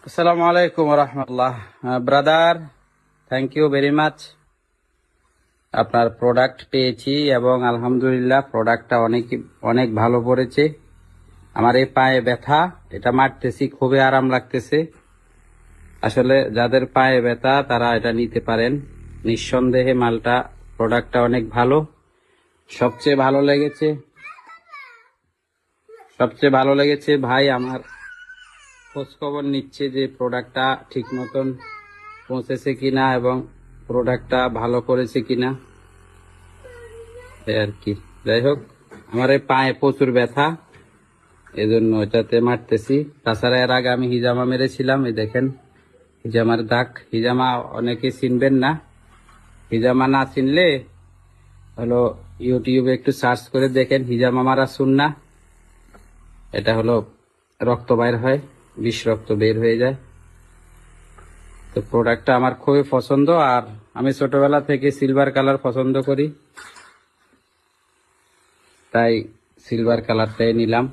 আসসালামু আলাইকুম রহমতুল্লাহ। Brother, thank you very much. আপনার প্রোডাক্ট পেয়েছি এবং আলহামদুলিল্লাহ প্রোডাক্টটা অনেক অনেক ভালো পড়েছে। আমার এই পায়ে ব্যথা, এটা মারতেছি, খুবই আরাম লাগতেছে। আসলে যাদের পায়ে ব্যথা তারা এটা নিতে পারেন। নিঃসন্দেহে মালটা, প্রোডাক্টটা অনেক ভালো। সবচেয়ে ভালো লেগেছে ভাই আমার খোঁজ খবর নিচ্ছে যে প্রোডাক্টটা ঠিক মতন পৌঁছেছে কিনা এবং প্রোডাক্টটা ভালো করেছে কিনা, এই আর কি। যাই হোক, আমার এই পায়ে প্রচুর ব্যথা, এজন্য এটাতে মারতেছি। তাছাড়া এর আগে আমি হিজামা মেরেছিলাম, এই দেখেন হিজামার দাগ। হিজামা অনেকে চিনবেন না, হিজামা না চিনলে হলো ইউটিউবে একটু সার্চ করে দেখেন হিজামা মারা সুন্নাহ। এটা হলো রক্ত বাইর হয়, বিষ রক্ত বের হয়ে যায়। তো প্রোডাক্টটা আমার খুবই পছন্দ, আর আমি ছোটবেলা থেকে সিলভার কালার পছন্দ করি, তাই সিলভার কালারটাই নিলাম।